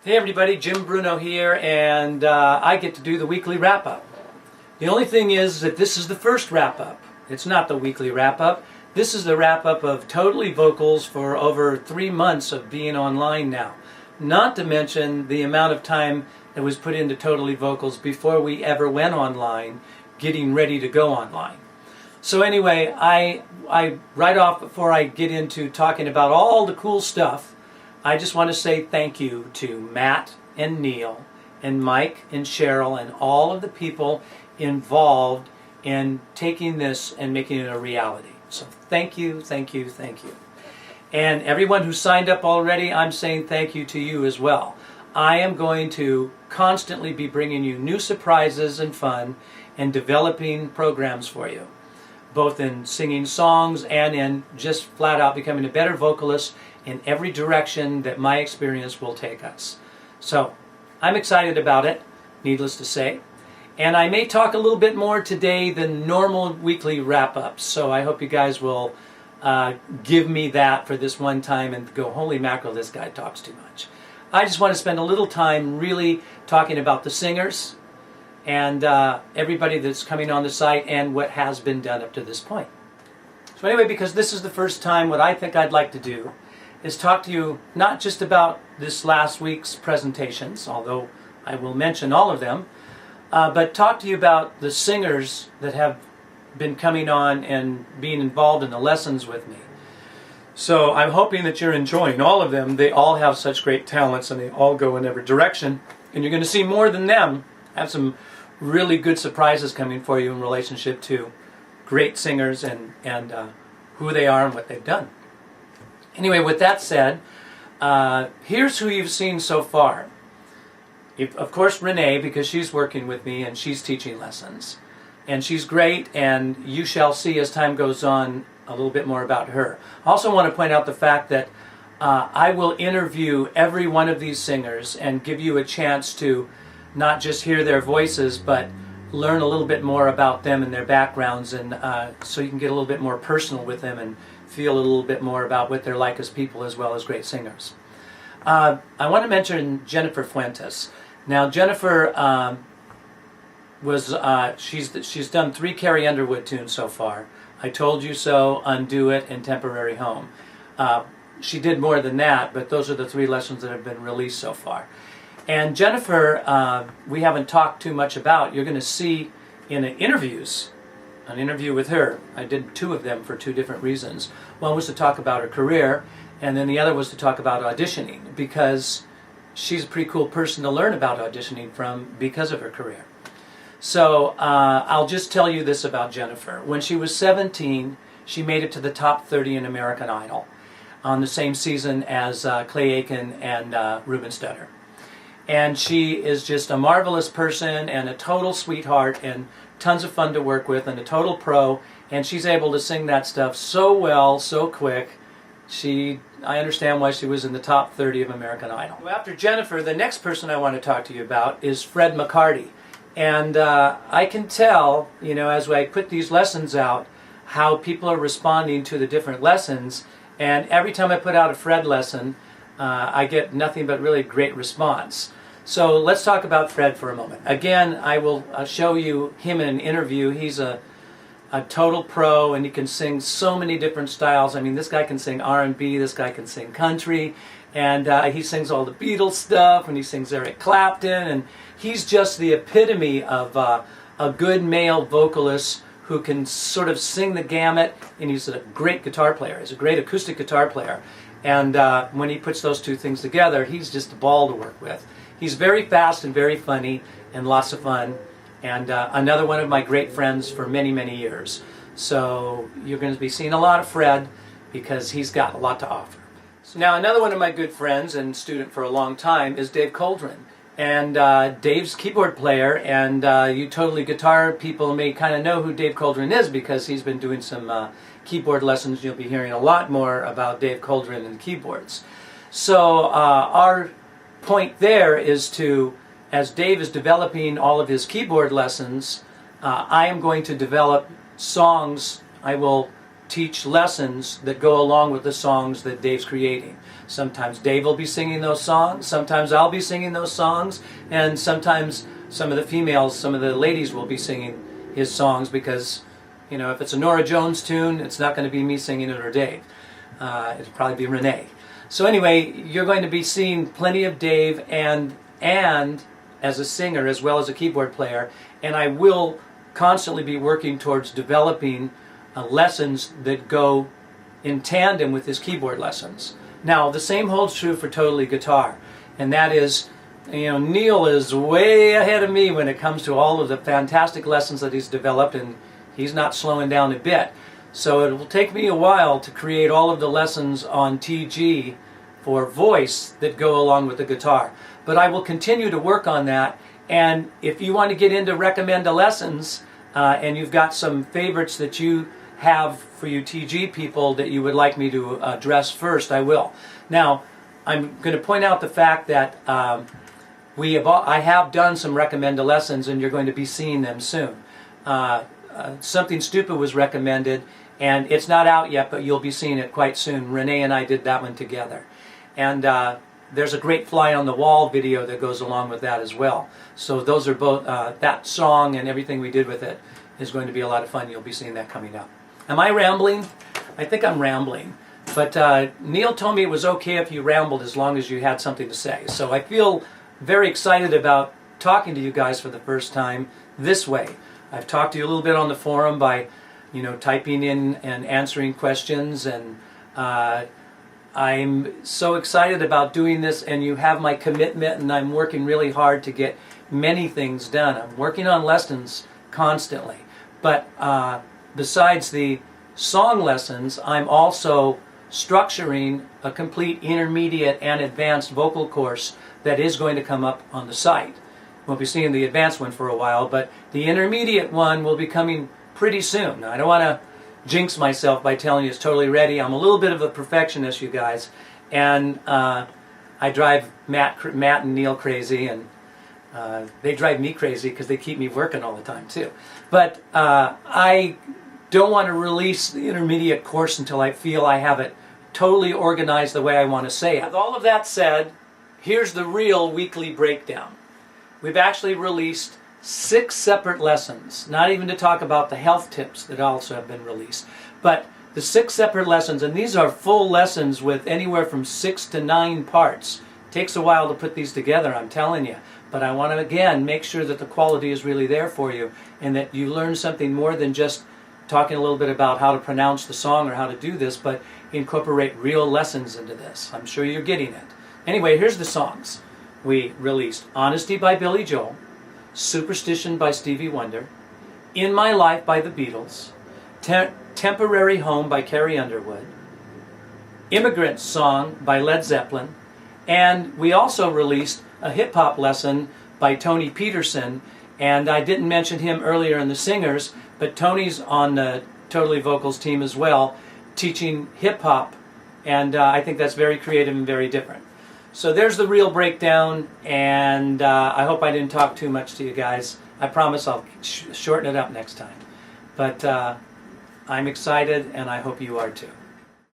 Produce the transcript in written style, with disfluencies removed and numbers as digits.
Hey everybody, Jim Bruno here, and I get to do the weekly wrap-up. The only thing is that this is the first wrap-up. It's not the weekly wrap-up. This is the wrap-up of Totally Vocals for over 3 months of being online now. Not to mention the amount of time that was put into Totally Vocals before we ever went online, getting ready to go online. So anyway, I right off before I get into talking about all the cool stuff, I just want to say thank you to Matt and Neil and Mike and Cheryl and all of the people involved in taking this and making it a reality. So thank you, thank you, thank you. And everyone who signed up already, I'm saying thank you to you as well. I am going to constantly be bringing you new surprises and fun and developing programs for you, both in singing songs and in just flat out becoming a better vocalist in every direction that my experience will take us. So, I'm excited about it, needless to say. And I may talk a little bit more today than normal weekly wrap-ups, so I hope you guys will give me that for this one time and go, holy mackerel, this guy talks too much. I just want to spend a little time really talking about the singers and everybody that's coming on the site and what has been done up to this point. So anyway, because this is the first time, what I think I'd like to do is talk to you not just about this last week's presentations, although I will mention all of them, but talk to you about the singers that have been coming on and being involved in the lessons with me. So I'm hoping that you're enjoying all of them. They all have such great talents and they all go in every direction. And you're going to see more than them. I have some really good surprises coming for you in relationship to great singers and who they are and what they've done. Anyway, with that said, here's who you've seen so far. Of course, Renee, because she's working with me and she's teaching lessons. And she's great, and you shall see as time goes on a little bit more about her. I also want to point out the fact that I will interview every one of these singers and give you a chance to not just hear their voices, but learn a little bit more about them and their backgrounds, and so you can get a little bit more personal with them and feel a little bit more about what they're like as people as well as great singers. I want to mention Jennifer Fuentes. Now Jennifer she's done 3 Carrie Underwood tunes so far. I Told You So, Undo It, and Temporary Home. She did more than that, but those are the 3 lessons that have been released so far. And Jennifer, we haven't talked too much about. You're going to see in an interview with her. I did 2 of them for 2 different reasons. One was to talk about her career, and then the other was to talk about auditioning, because she's a pretty cool person to learn about auditioning from because of her career. So I'll just tell you this about Jennifer. When she was 17, she made it to the top 30 in American Idol on the same season as Clay Aiken and Ruben Studdard. And she is just a marvelous person and a total sweetheart and tons of fun to work with and a total pro, and she's able to sing that stuff so well, so quick. I understand why she was in the top 30 of American Idol. So after Jennifer, the next person I want to talk to you about is Fred McCarty. And I can tell, as I put these lessons out, how people are responding to the different lessons, and every time I put out a Fred lesson, I get nothing but really great response. So let's talk about Fred for a moment. Again, I will show you him in an interview. He's a total pro, and he can sing so many different styles. I mean, this guy can sing R&B, this guy can sing country, and he sings all the Beatles stuff, and he sings Eric Clapton, and he's just the epitome of a good male vocalist who can sort of sing the gamut, and he's a great guitar player. He's a great acoustic guitar player. And when he puts those 2 things together, he's just a ball to work with. He's very fast and very funny and lots of fun, and another one of my great friends for many, many years. So you're going to be seeing a lot of Fred because he's got a lot to offer. So now another one of my good friends and student for a long time is Dave Coldren. And Dave's keyboard player, and you Totally Guitar people may kind of know who Dave Coldren is because he's been doing some keyboard lessons. You'll be hearing a lot more about Dave Coldren and keyboards. So our point there is to, as Dave is developing all of his keyboard lessons, I am going to develop songs. I will teach lessons that go along with the songs that Dave's creating. Sometimes Dave will be singing those songs, sometimes I'll be singing those songs, and sometimes some of the females, some of the ladies will be singing his songs, because, you know, if it's a Norah Jones tune, it's not going to be me singing it or Dave. It'll probably be Renee. So anyway, you're going to be seeing plenty of Dave and as a singer as well as a keyboard player, and I will constantly be working towards developing lessons that go in tandem with his keyboard lessons. Now, the same holds true for Totally Guitar, and that is, you know, Neil is way ahead of me when it comes to all of the fantastic lessons that he's developed, and he's not slowing down a bit. So it will take me a while to create all of the lessons on TG for voice that go along with the guitar. But I will continue to work on that, and if you want to get into recommend lessons, and you've got some favorites that you have for you TG people that you would like me to address first, I will. Now, I'm going to point out the fact that I have done some recommend lessons, and you're going to be seeing them soon. Something Stupid was recommended, and it's not out yet, but you'll be seeing it quite soon. Renee and I did that one together. And there's a great Fly on the Wall video that goes along with that as well. So those are both, that song and everything we did with it is going to be a lot of fun. You'll be seeing that coming up. Am I rambling? I think I'm rambling. But Neil told me it was okay if you rambled as long as you had something to say. So I feel very excited about talking to you guys for the first time this way. I've talked to you a little bit on the forum by, you know, typing in and answering questions, and I'm so excited about doing this, and you have my commitment, and I'm working really hard to get many things done. I'm working on lessons constantly, but besides the song lessons, I'm also structuring a complete intermediate and advanced vocal course that is going to come up on the site. We'll be seeing the advanced one for a while, but the intermediate one will be coming pretty soon. Now, I don't want to jinx myself by telling you it's totally ready. I'm a little bit of a perfectionist, you guys, and I drive Matt and Neil crazy, and they drive me crazy because they keep me working all the time too. But I don't want to release the intermediate course until I feel I have it totally organized the way I want to say it. With all of that said, here's the real weekly breakdown. We've actually released 6 separate lessons, not even to talk about the health tips that also have been released, but the 6 separate lessons, and these are full lessons with anywhere from 6 to 9 parts. It takes a while to put these together, I'm telling you, but I want to again make sure that the quality is really there for you, and that you learn something more than just talking a little bit about how to pronounce the song or how to do this, but incorporate real lessons into this. I'm sure you're getting it. Anyway, here's the songs we released. Honesty by Billy Joel, Superstition by Stevie Wonder, In My Life by the Beatles, Temporary Home by Carrie Underwood, Immigrant Song by Led Zeppelin, and we also released a hip-hop lesson by Tony Peterson, and I didn't mention him earlier in the singers, but Tony's on the Totally Vocals team as well, teaching hip-hop, and I think that's very creative and very different. So there's the real breakdown, and I hope I didn't talk too much to you guys. I promise I'll shorten it up next time. But I'm excited, and I hope you are too.